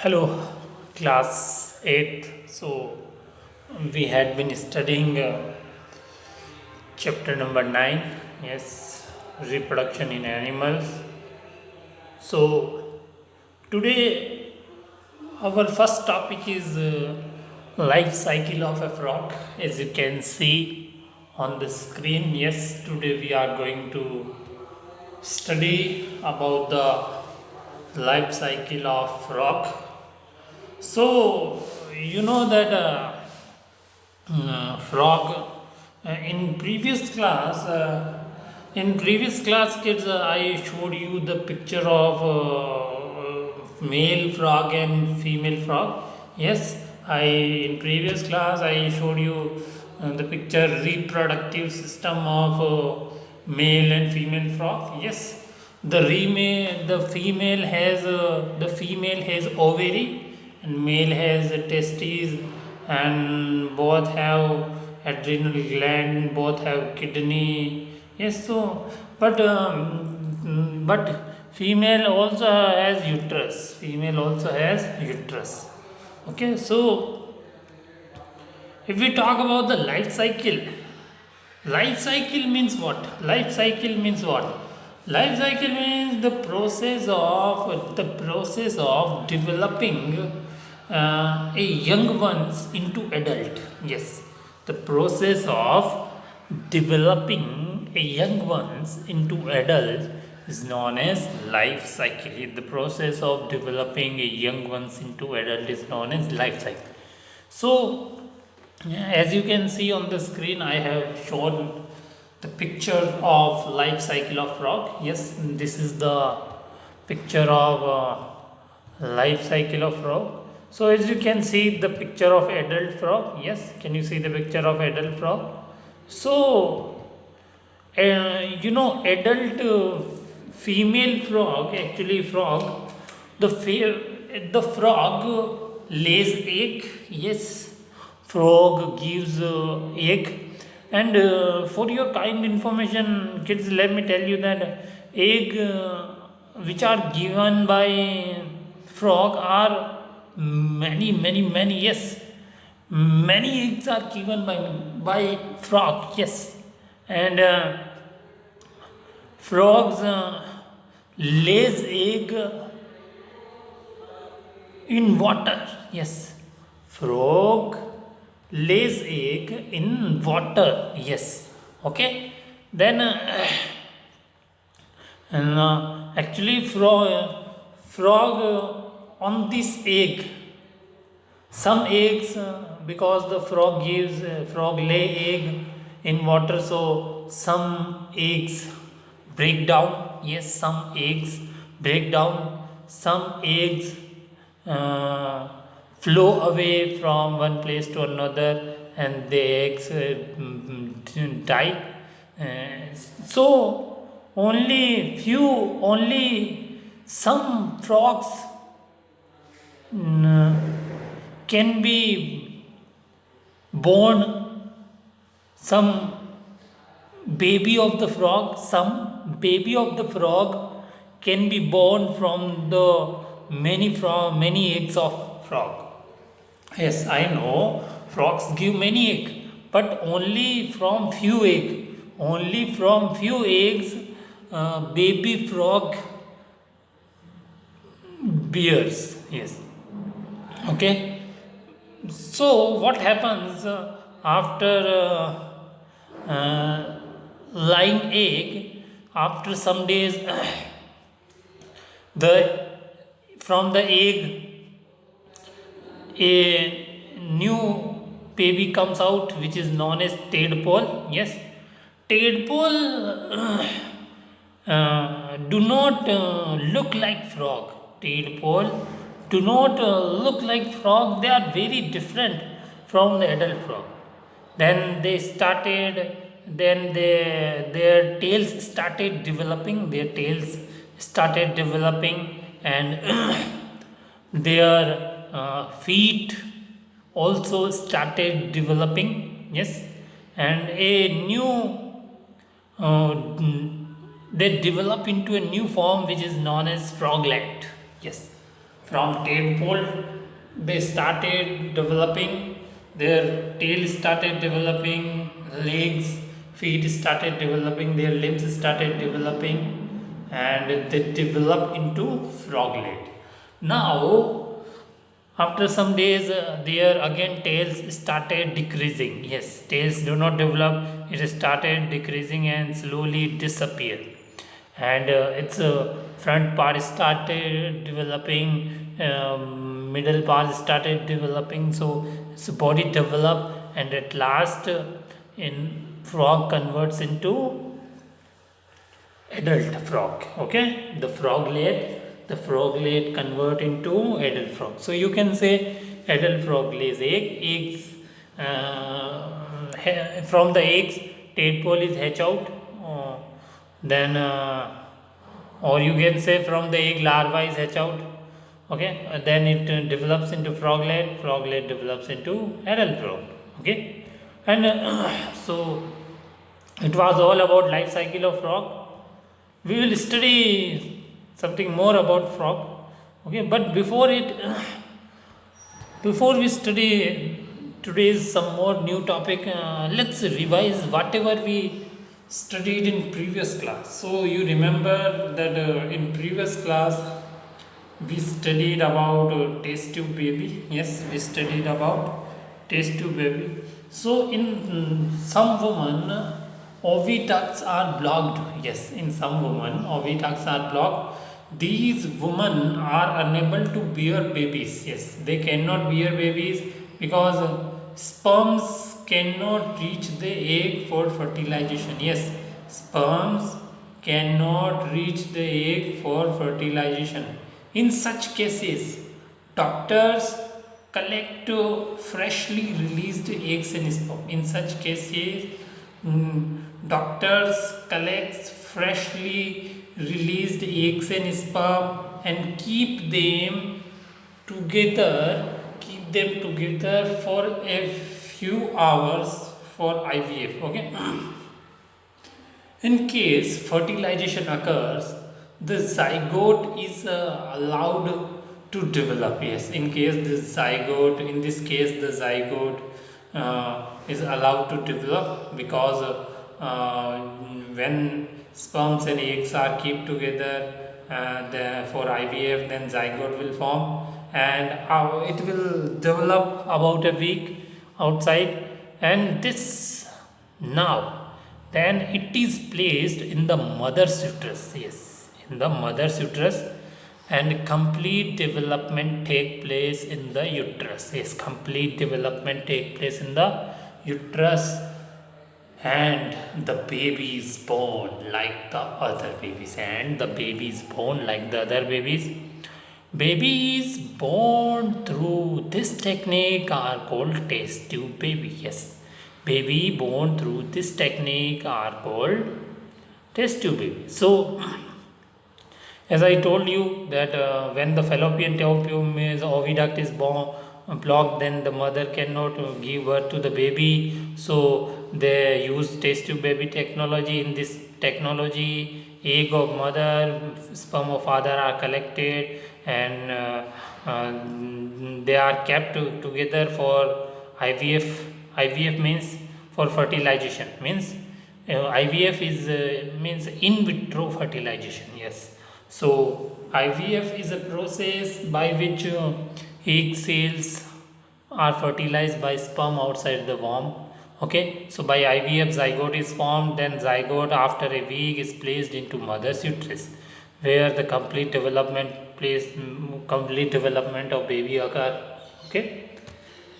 Hello, class 8th. So, we had been studying chapter number 9, yes, reproduction in animals. So, today our first topic is life cycle of a frog. As you can see on the screen, yes, today we are going to study about the life cycle of frog. So, you know that frog in previous class kids, I showed you the picture of male frog and female frog. Yes, I in previous class I showed you the picture reproductive system of male and female frog. Yes, the female has ovary and male has testes, and both have adrenal gland, both have kidney. Yes, so but female also has uterus. Female also has uterus. Okay, so if we talk about the life cycle means what? Life cycle means what? Life cycle means the process of developing a young ones into adult. Yes, the process of developing a young ones into adult is known as life cycle. The process of developing a young ones into adult is known as life cycle. So, as you can see on the screen, I have shown the picture of life cycle of frog. Yes, this is the picture of life cycle of frog. So, as you can see the picture of adult frog. Yes, can you see the picture of adult frog? So, adult female frog, actually frog, the frog lays egg. Yes, frog gives egg. And for your kind information, kids, let me tell you that egg which are given by frog are many. Yes, many eggs are given by frog. Yes, and frogs lays egg in water. Yes, frog lays egg in water. Yes, okay. Then and actually frog on this egg, some eggs, because the frog lay egg in water, so some eggs break down. Yes, some eggs break down, some eggs uh, flow away from one place to another, and the eggs die. So only some frogs can be born, some baby of the frog, some baby of the frog can be born from the many eggs of frog. Yes, I know frogs give many egg, but only from few eggs baby frog bears. Yes, okay. So what happens after lying egg? After some days, the from the egg a new baby comes out, which is known as tadpole. Yes, tadpole do not look like frog. Tadpole do not look like frog. They are very different from the adult frog. Their tails started developing. And their feet also started developing. Yes, and a new uh, they develop into a new form which is known as froglet. Yes, From tadpole they started developing, their tail started developing, legs, feet started developing, their limbs started developing, and they developed into froglet. Now after some days their again tails started decreasing. Yes, tails do not develop, it started decreasing and slowly disappear, and its front part started developing, middle part started developing, so its body developed, and at last in frog converts into adult frog. Okay, the froglet convert into adult frog. So you can say adult frog lays eggs, from the eggs tadpole is hatch out, then or you can say from the egg larva is hatch out. Okay, then it develops into froglet develops into adult frog. Okay, and so it was all about life cycle of frog. We will study something more about frog. Okay, but before we study today's some more new topic, let's revise whatever we studied in previous class. So you remember that in previous class we studied about test tube baby. Yes, we studied about test tube baby. So in some women oviducts are blocked. Yes, in some women oviducts are blocked. These women are unable to bear babies. Yes, they cannot bear babies because sperms cannot reach the egg for fertilization. Yes, sperms cannot reach the egg for fertilization. In such cases, doctors collect freshly released eggs and sperm. In such cases, doctors collect freshly released eggs and sperm and keep them together for a few hours for IVF. Okay, in case fertilization occurs, the zygote is allowed to develop. Yes, in this case the zygote is allowed to develop, because when sperms and eggs are kept together for IVF, then zygote will form, and it will develop about a week outside, and this now then it is placed in the mother's uterus. Yes, in the mother's uterus, and complete development take place in the uterus. Yes, complete development take place in the uterus, and the baby is born like the other babies, babies born through this technique are called test tube baby. Yes, baby born through this technique are called test tube baby. So as I told you that when the fallopian tube is oviduct is blocked, then the mother cannot give birth to the baby. So they use test tube baby technology. In this technology, egg of mother, sperm of father are collected, and they are kept together for IVF. IVF means for fertilization. Means IVF is means in vitro fertilization. Yes. So IVF is a process by which egg cells are fertilized by sperm outside the womb. Okay, so by IVF zygote is formed, then zygote after a week is placed into mother's uterus, where the complete development of baby occur. Okay,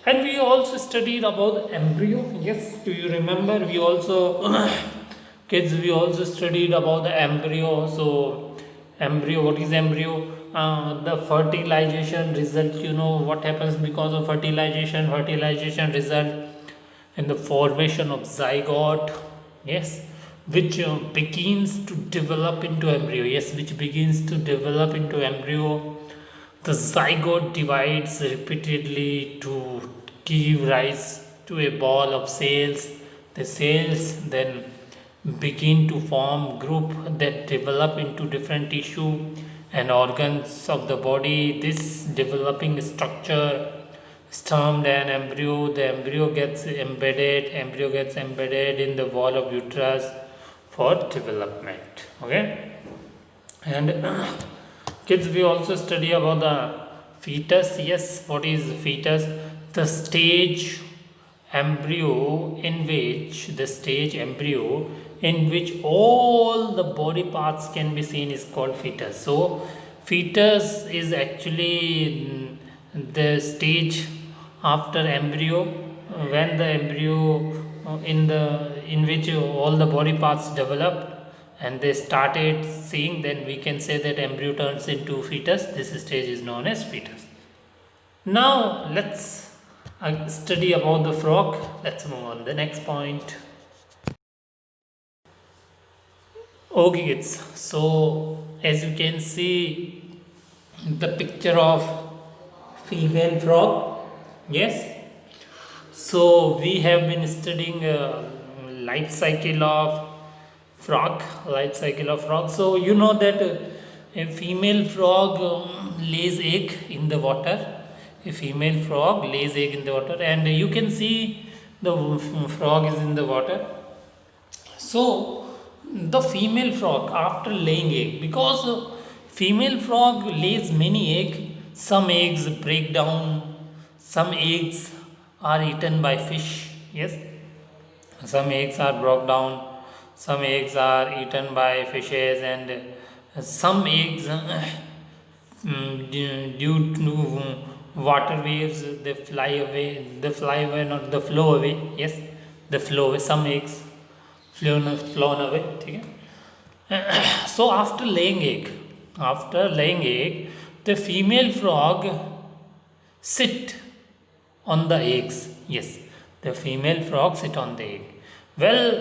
and we also studied about embryo. Yes, do you remember? We also we also studied about the embryo. So embryo, what is embryo? The fertilization result. You know what happens because of fertilization? Fertilization result in the formation of zygote. Yes, which begins to develop into embryo. Yes, which begins to develop into embryo. The zygote divides repeatedly to give rise to a ball of cells. The cells then begin to form group that develop into different tissue, and organs of the body. This developing structure is termed an embryo. The embryo gets embedded in the wall of uterus for development. Okay, and kids, we also study about the fetus. Yes, what is fetus? The stage embryo in which all the body parts can be seen is called fetus. So fetus is actually the stage after embryo, when the embryo in which all the body parts develop and they started seeing, then we can say that embryo turns into fetus. This stage is known as fetus. Now let's study about the frog. Let's move on the next point. Okay kids, so as you can see the picture of female frog. Yes, so we have been studying life cycle of frog. So you know that a female frog lays egg in the water. A female frog lays egg in the water, and you can see the frog is in the water. So the female frog, after laying egg, because female frog lays many egg, some eggs break down, some eggs are eaten by fish. Yes, some eggs are broke down, some eggs are eaten by fishes, and some eggs due to water waves they fly away, not the flow away. Yes, the flow away, some eggs flown away. ठीक है. So after laying egg, the female frog sit on the eggs. Yes, the female frog sit on the egg. Well,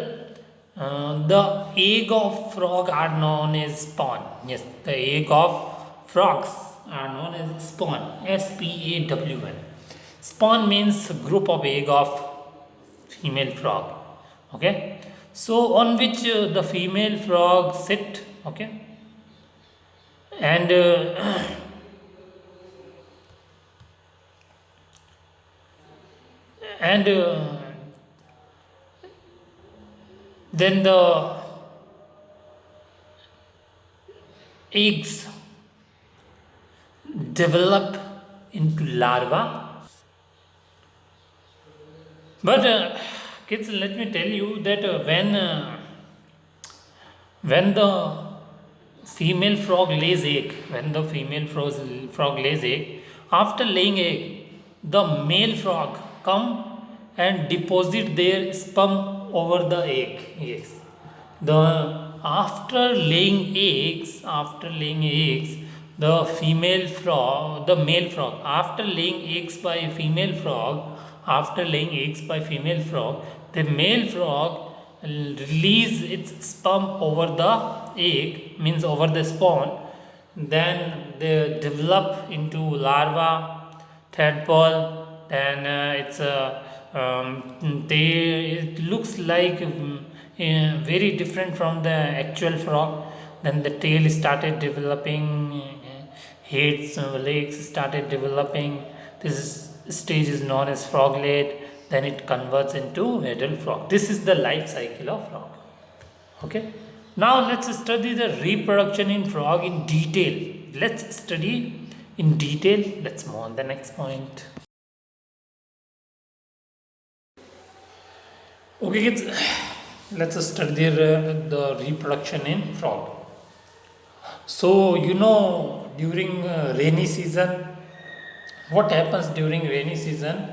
the egg of frog are known as spawn. Yes, the egg of frogs are known as spawn. SPAWN. Spawn means group of egg of female frog. Okay, so on which the female frog sit. Okay, and and then the eggs develop into larva. But kids, let me tell you that when the female frog lays egg, after laying egg, the male frog come and deposit their sperm over the egg. Yes, the after laying eggs, the male frog, after laying eggs by female frog, the male frog release its sperm over the egg, means over the spawn. Then they develop into larva, tadpole. Then it looks like very different from the actual frog. Then the tail started developing, heads, legs started developing. This stage is known as froglet. Then it converts into adult frog. This is the life cycle of frog. Okay, now let's study the reproduction in frog in detail. Let's study in detail. Let's move on the next point. Okay kids, let's study the reproduction in frog. So you know, during rainy season, what happens during rainy season?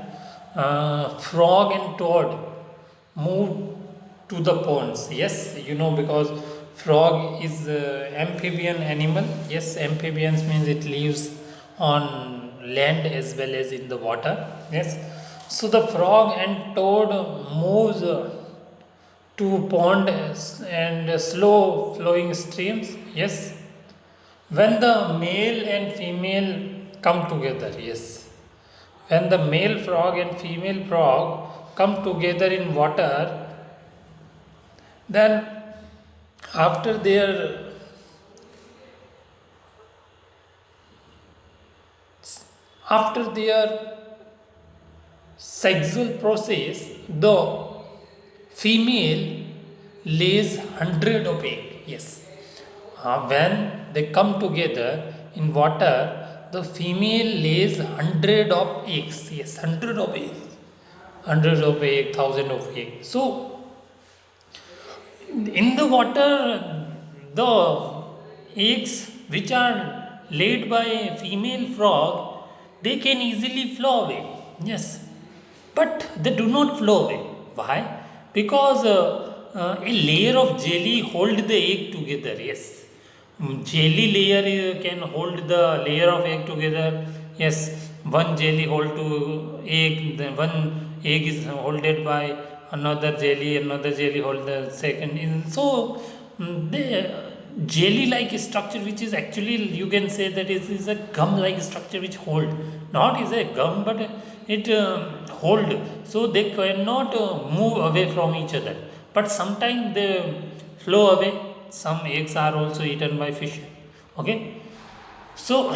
Frog and toad move to the ponds. Yes, you know, because frog is amphibian animal. Yes, amphibians means it lives on land as well as in the water. Yes, so the frog and toad moves to pond and slow flowing streams. Yes, when the male and female come together. Yes, when the male frog and female frog come together in water, then after their after their sexual process, the female lays 100 of egg. Yes. When they come together in water, the female lays 100 of eggs. Yes, 100 of eggs. 100 of egg, 1000 of egg. So in the water, the eggs which are laid by a female frog, they can easily flow away. Yes, but they do not flow away. Why? Because a layer of jelly hold the egg together. Yes, jelly layer can hold the layer of egg together. Yes, one jelly hold to egg, then one egg is holded by another jelly hold the second. So the jelly like structure, which is actually, you can say that it is a gum like structure which hold, not is a gum but it hold, so they cannot move away from each other, but sometimes they flow away. Some eggs are also eaten by fish. Okay, so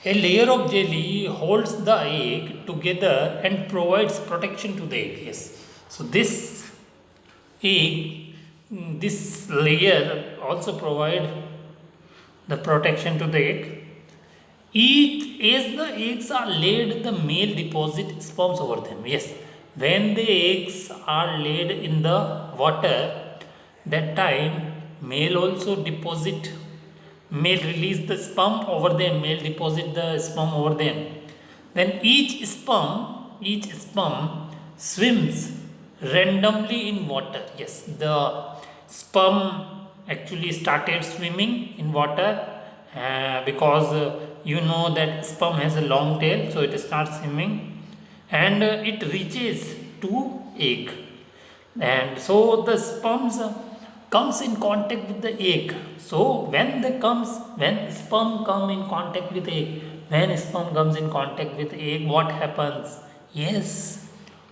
a layer of jelly holds the egg together and provides protection to the egg. Yes, so this egg, this layer also provide the protection to the egg. Each, as the eggs are laid, the male deposit sperms over them. Yes, when the eggs are laid in the water, that time male also deposit, male release the sperm over them, male deposit the sperm over them. Then each sperm swims randomly in water. Yes, the sperm actually started swimming in water because you know that sperm has a long tail, so it starts swimming and it reaches to egg, and so the sperms comes in contact with the egg. So when sperm come in contact with egg, when sperm comes in contact with egg, what happens? Yes,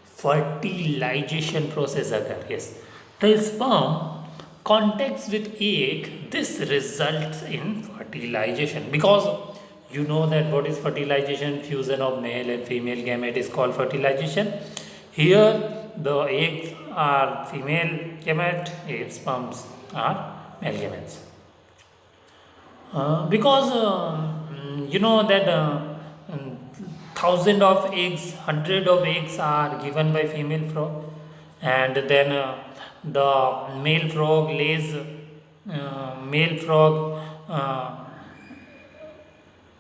fertilization process occur. Yes, the sperm contacts with egg, this results in fertilization, because you know that what is fertilization, fusion of male and female gamete is called fertilization. Here the eggs are female gamete, sperms are male gametes. Because you know that thousand of eggs, 100 of eggs are given by female frog, and then the male frog lays male frog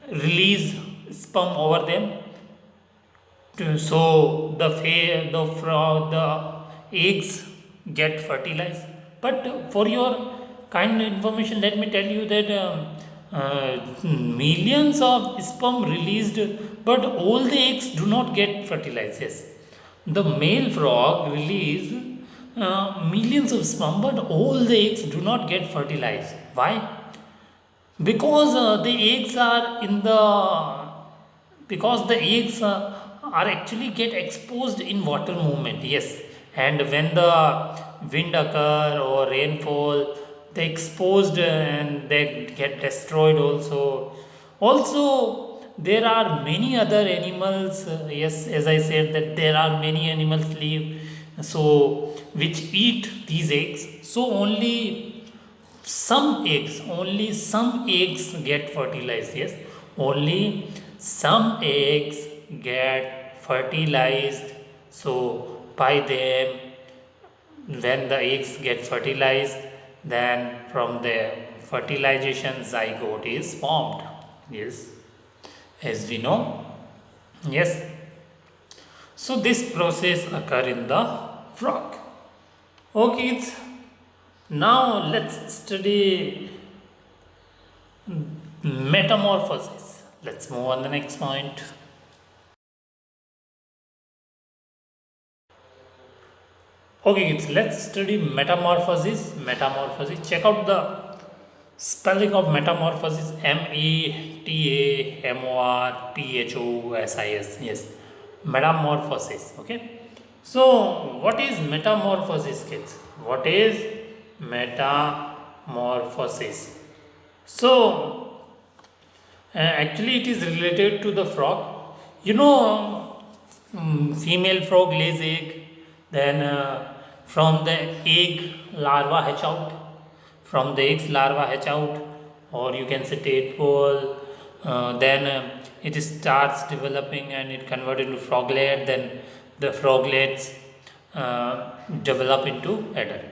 release sperm over them. So the eggs get fertilized. But for your kind information, let me tell you that millions of sperm released, but all the eggs do not get fertilized. Yes, the male frog release millions of sperm, but all the eggs do not get fertilized. Why? Because the eggs are in the, because the eggs are actually get exposed in water movement. Yes, and when the wind occur or rainfall, they exposed and they get destroyed also. There are many other animals. Yes, as I said that there are many animals live, so which eat these eggs. So only some eggs get fertilized. Yes, only some eggs get fertilized. So by them, when the eggs get fertilized, then from the fertilization zygote is formed. Yes, as we know. Yes, so this process occur in the frog. Okay, now let's study metamorphosis. Let's move on the next point. Okay kids, let's study metamorphosis. Check out the spelling of metamorphosis. Metamorphosis. Yes, metamorphosis. Okay, so what is metamorphosis, kids? What is metamorphosis? So Actually, it is related to the frog. You know, female frog lays egg, then from the egg larva hatch out. From the eggs larva hatch out, or you can say tadpole. Then it starts developing and it converted into froglet. Then the froglets develop into adult.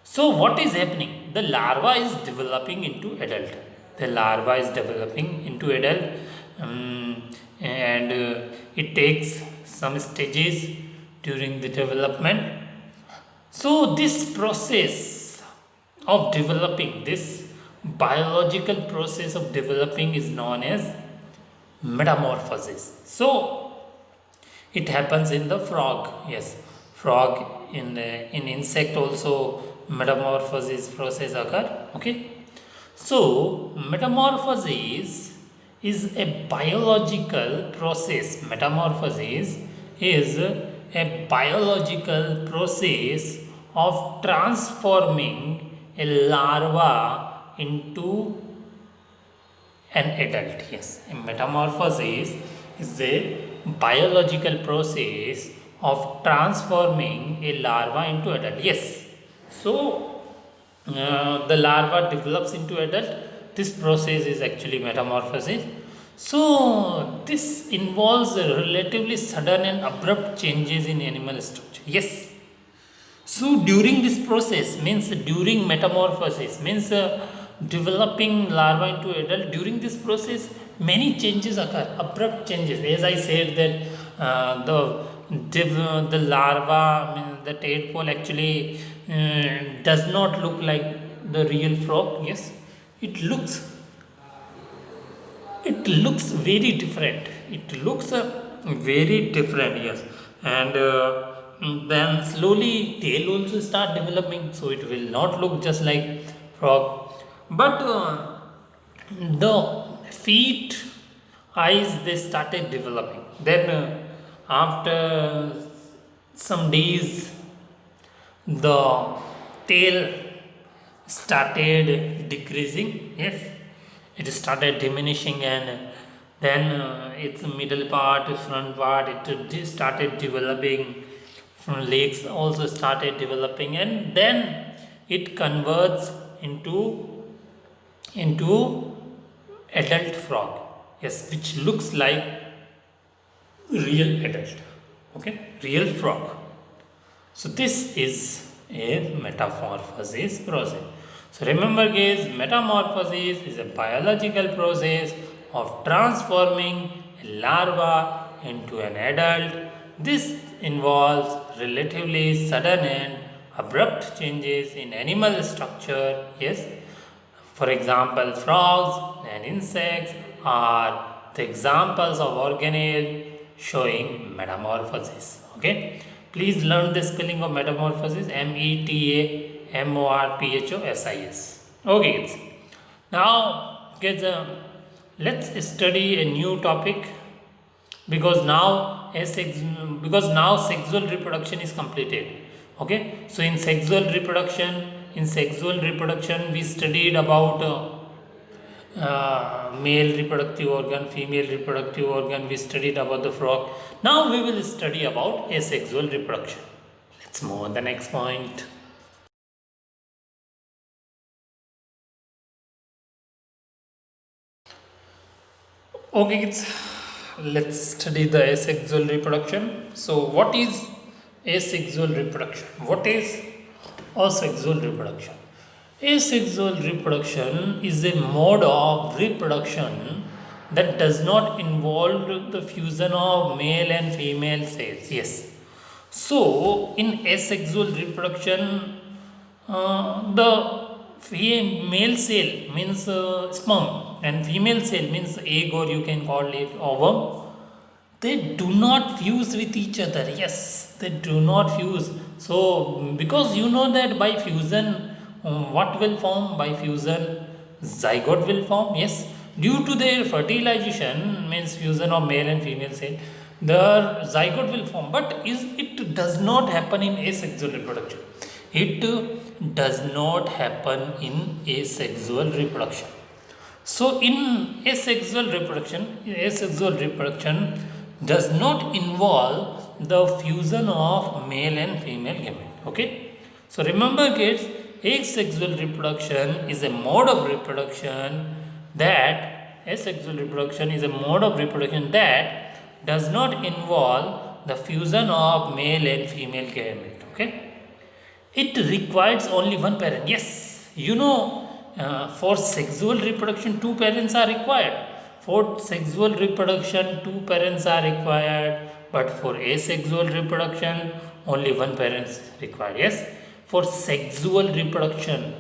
So what is happening? The larva is developing into adult. The larva is developing into adult, and it takes some stages during the development. So this process of developing, this biological process of developing is known as metamorphosis. So it happens in the frog. Yes, frog in insect also metamorphosis process occur. Okay, so metamorphosis is a biological process. Metamorphosis is a biological process of transforming a larva into an adult. Yes, a metamorphosis is a biological process of transforming a larva into adult. Yes, so the larva develops into adult. This process is actually metamorphosis. So this involves relatively sudden and abrupt changes in animal structure. Yes, so during this process, means during metamorphosis, means developing larva into adult, during this process many changes occur, abrupt changes. As I said that the larva, the tadpole actually does not look like the real frog. Yes, it looks very different. It looks very different. Yes, and then slowly tail also start developing, so it will not look just like frog. But the feet, eyes, they started developing. Then after some days, the tail started decreasing. Yes, it started diminishing, and then its middle part, front part, it started developing. From legs also started developing, and then it converts into adult frog. Yes, which looks like real adult. Okay, real frog. So this is a metamorphosis process. So remember guys, metamorphosis is a biological process of transforming a larva into an adult. This involves relatively sudden and abrupt changes in animal structure. Yes, for example, frogs and insects are the examples of organelles showing metamorphosis. Okay, please learn the spelling of metamorphosis: metamorphosis. Okay, kids. Now, kids, let's study a new topic, because now sexual reproduction is completed. Okay, so in sexual reproduction we studied about male reproductive organ, female reproductive organ, we studied about the frog. Now we will study about asexual reproduction. Let's move on the next point. Okay kids, let's study the asexual reproduction. So what is asexual reproduction? What is asexual reproduction? Asexual reproduction is a mode of reproduction that does not involve the fusion of male and female cells. Yes. So in asexual reproduction, the male cell means sperm, and female cell means egg, or you can call it ovum. They do not fuse with each other. Yes, they do not fuse. So because you know that by fusion, what will form? By fusion, zygote will form. Yes, due to their fertilization, means fusion of male and female cell, the zygote will form. But it does not happen in asexual reproduction. It does not happen in asexual reproduction. So in asexual reproduction does not involve the fusion of male and female gamete. Okay, so remember kids, asexual reproduction is a mode of reproduction that asexual reproduction is a mode of reproduction that does not involve the fusion of male and female gamete. Okay, it requires only one parent. Yes, you know, for sexual reproduction, two parents are required. For sexual reproduction, two parents are required, but for asexual reproduction, only one parent is required. Yes, for sexual reproduction,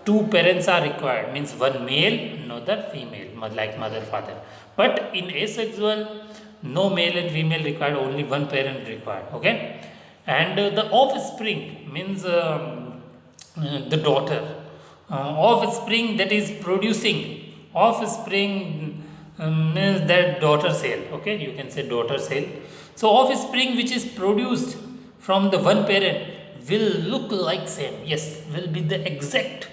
two parents are required, means one male, another female, like mother, father. But in asexual, no male and female required, only one parent required. Okay, and the offspring means the daughter, offspring that is producing offspring means that daughter cell. Okay, you can say daughter cell. So offspring which is produced from the one parent will look like same. Yes, will be the exact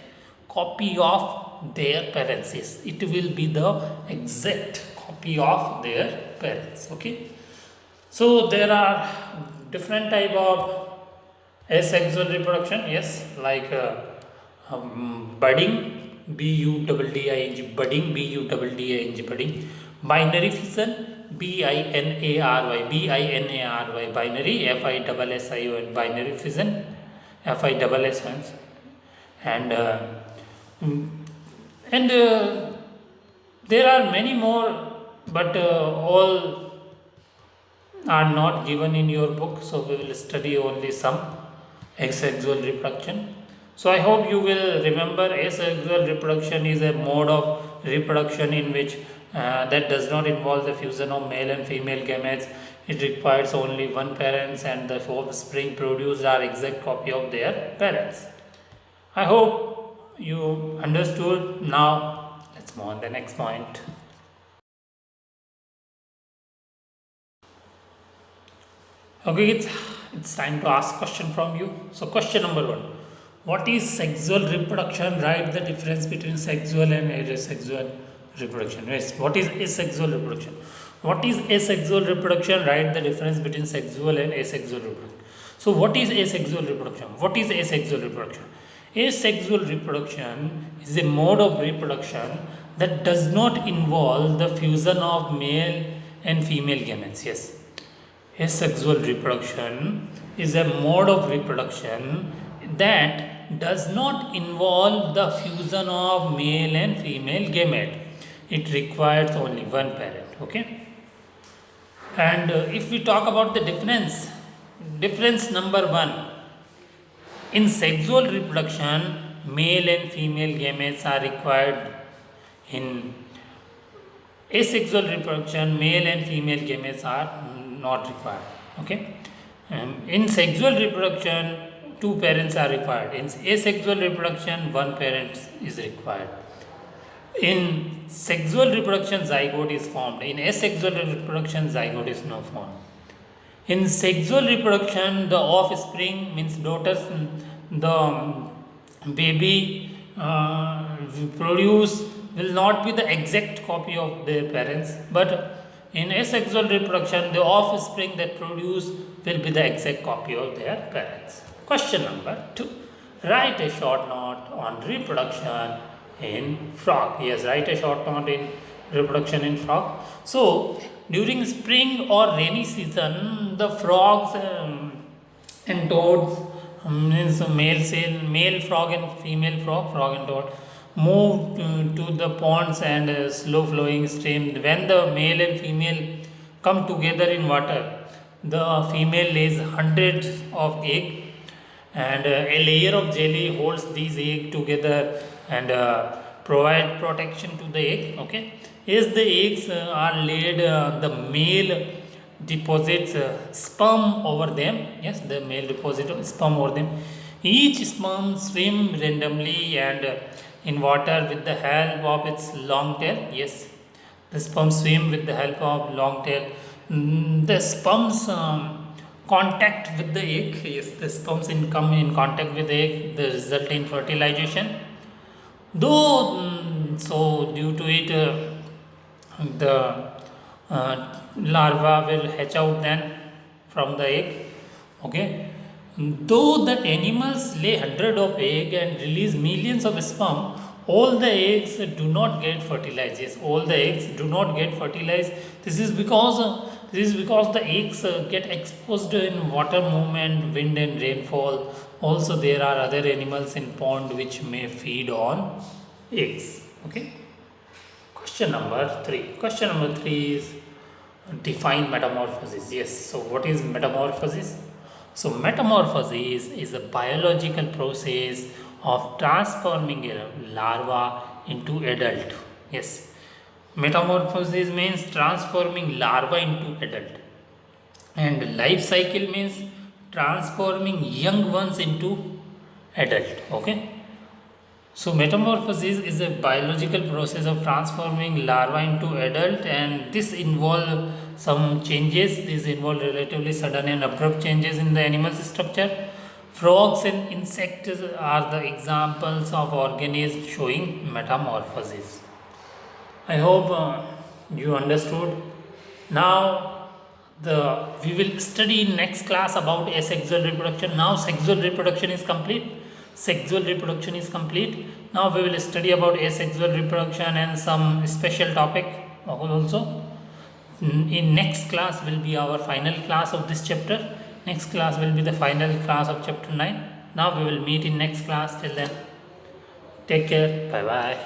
copy of their parents. Yes, it will be the exact copy of their parents. Okay, so there are different type of asexual reproduction. Yes, like budding, budding, budding, binary fission, binary, binary, fission, binary fission, fissionsons, and mm, and there are many more, but all are not given in your book, so we will study only some asexual reproduction. So I hope you will remember asexual reproduction is a mode of reproduction in which that does not involve the fusion of male and female gametes. It requires only one parents, and the offspring produced are exact copy of their parents. I hope you understood. Now let's move on the next point. Okay, it's time to ask question from you. So question number one: what is sexual reproduction? Write the difference between sexual and asexual reproduction. Yes, what is asexual reproduction? What is asexual reproduction? Write the difference between sexual and asexual reproduction. So what is asexual reproduction? What is asexual reproduction? Asexual reproduction is a mode of reproduction that does not involve the fusion of male and female gametes. Yes, asexual reproduction is a mode of reproduction that does not involve the fusion of male and female gamete. It requires only one parent. Okay, and if we talk about the difference number one: in sexual reproduction, male and female gametes are required. In asexual reproduction, male and female gametes are not required. Okay, in sexual reproduction, two parents are required. In asexual reproduction, one parent is required. In sexual reproduction, zygote is formed. In asexual reproduction, zygote is not formed. In sexual reproduction, the offspring means daughters, the baby produce will not be the exact copy of their parents, but in asexual reproduction, the offspring that produce will be the exact copy of their parents. Question number two: write a short note on reproduction in frog. Yes, write a short note in reproduction in frog. So during spring or rainy season, the frogs and toads, means male frog and female frog and toad, move to the ponds and slow flowing stream. When the male and female come together in water, the female lays hundreds of eggs, and a layer of jelly holds these eggs together and provide protection to the egg. Okay, as the eggs are laid, the male deposits sperm over them. Yes, the male deposits sperm over them. Each sperm swim randomly and in water with the help of its long tail. Yes, the sperm swim with the help of long tail. The sperms contact with the egg. Yes, the sperms come in contact with the egg. The result in fertilization. Though So due to it, the larva will hatch out then from the egg. Okay. Though the animals lay hundred of egg and release millions of sperm, all the eggs do not get fertilized. Yes, all the eggs do not get fertilized. This is because the eggs get exposed in water movement, wind and rainfall. Also, there are other animals in pond which may feed on eggs. Okay. Question number 3. Question number 3 is define metamorphosis. Yes. So, what is metamorphosis? So, metamorphosis is a biological process of transforming a larva into adult. Yes. Metamorphosis means transforming larva into adult, and life cycle means transforming young ones into adult. Okay. So metamorphosis is a biological process of transforming larva into adult, and this involve some changes. These involve relatively sudden and abrupt changes in the animal's structure. Frogs and insects are the examples of organisms showing metamorphosis. I hope you understood. Now we will study in next class about asexual reproduction. Now sexual reproduction is complete. Sexual reproduction is complete. Now we will study about asexual reproduction and some special topic also. In next class will be our final class of this chapter. Next class will be the final class of chapter 9. Now we will meet in next class. Till then, take care. Bye bye.